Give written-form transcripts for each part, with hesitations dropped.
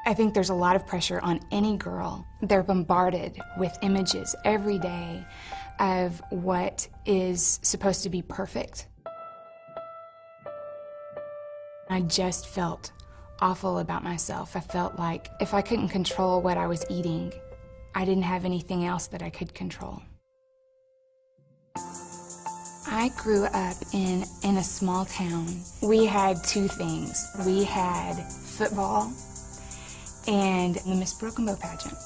I think there's a lot of pressure on any girl. They're bombarded with images every day of what is supposed to be perfect. I just felt awful about myself. I felt like if I couldn't control what I was eating, I didn't have anything else that I could control. I grew up in a small town. We had two things. We had football and the Miss Broken Bow pageant.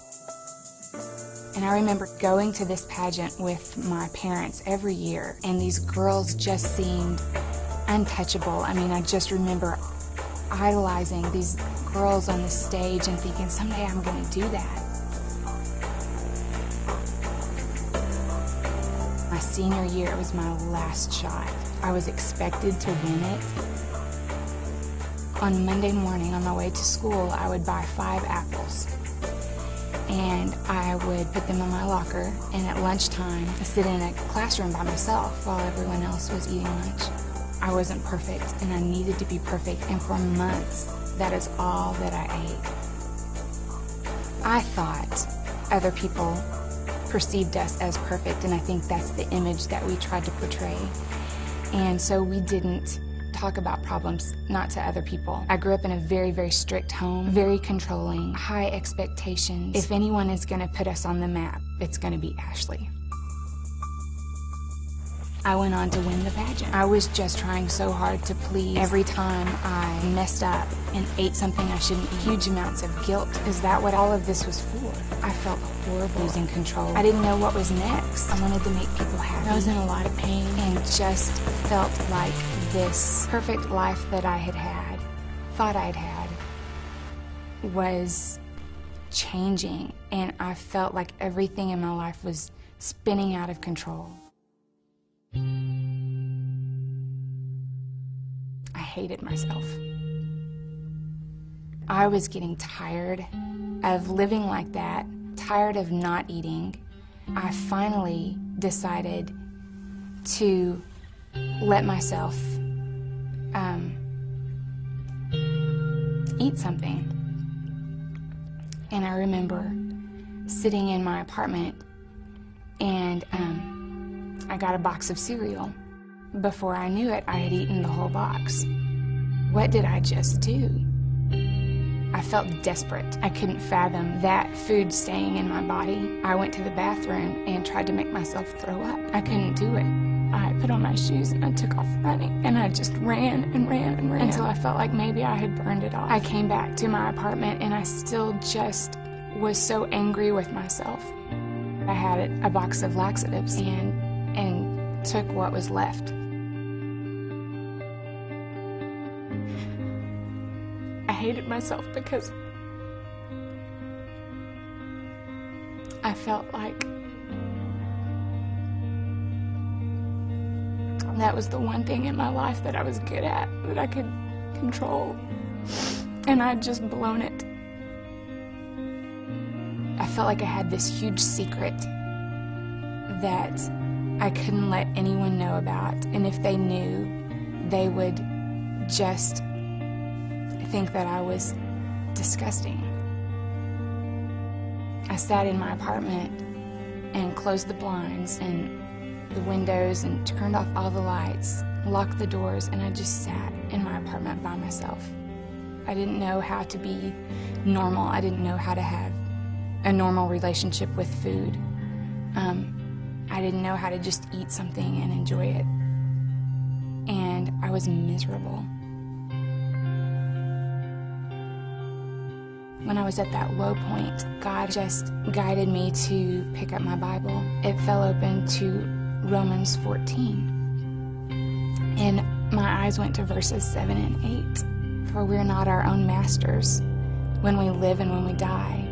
And I remember going to this pageant with my parents every year, and these girls just seemed untouchable. I mean, I just remember idolizing these girls on the stage and thinking, someday I'm going to do that. My senior year, it was my last shot. I was expected to win it. On Monday morning, on my way to school, I would buy 5 apples. And I would put them in my locker, and at lunchtime, sit in a classroom by myself while everyone else was eating lunch. I wasn't perfect, and I needed to be perfect, and for months, that is all that I ate. I thought other people perceived us as perfect, and I think that's the image that we tried to portray. And so we didn't talk about problems, not to other people. I grew up in a very, very strict home, very controlling, high expectations. If anyone is going to put us on the map, it's going to be Ashley. I went on to win the pageant. I was just trying so hard to please. Every time I messed up and ate something I shouldn't eat, huge amounts of guilt. Is that what all of this was for? I felt horrible, losing control. I didn't know what was next. I wanted to make people happy. I was in a lot of pain and just felt like this perfect life that I had, thought I'd had, was changing, and I felt like everything in my life was spinning out of control. I hated myself. I was getting tired of living like that, tired of not eating. I finally decided to let myself eat something. And I remember sitting in my apartment, and I got a box of cereal. Before I knew it, I had eaten the whole box. What did I just do? I felt desperate. I couldn't fathom that food staying in my body. I went to the bathroom and tried to make myself throw up. I couldn't do it. I put on my shoes and I took off running, and I just ran and ran and ran until I felt like maybe I had burned it off. I came back to my apartment, and I still just was so angry with myself. I had a box of laxatives and took what was left. I hated myself because I felt like that was the one thing in my life that I was good at, that I could control, and I'd just blown it. I felt like I had this huge secret that I couldn't let anyone know about, and if they knew, they would just think that I was disgusting. I sat in my apartment and closed the blinds and the windows and turned off all the lights, locked the doors, and I just sat in my apartment by myself. I didn't know how to be normal. I didn't know how to have a normal relationship with food. I didn't know how to just eat something and enjoy it. And I was miserable. When I was at that low point, God just guided me to pick up my Bible. It fell open to Romans 14. And my eyes went to verses 7 and 8. For we're not our own masters when we live and when we die.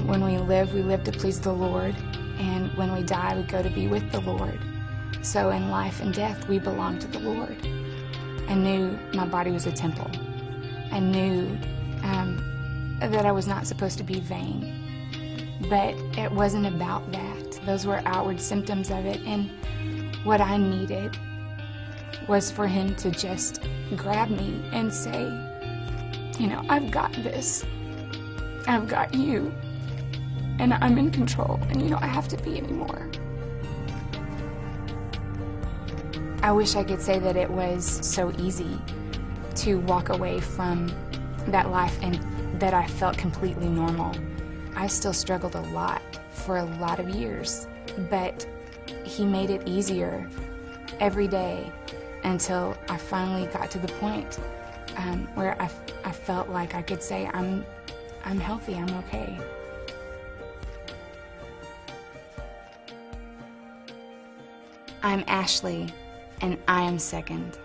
When we live to please the Lord. And when we die, we go to be with the Lord. So in life and death, we belong to the Lord. I knew my body was a temple. I knew that I was not supposed to be vain. But it wasn't about that. Those were outward symptoms of it. And what I needed was for him to just grab me and say, you know, I've got this. I've got you, and I'm in control, and you don't have to be anymore. I wish I could say that it was so easy to walk away from that life and that I felt completely normal. I still struggled a lot for a lot of years, but he made it easier every day until I finally got to the point where I felt like I could say, I'm healthy, I'm okay. I'm Ashley, and I am second.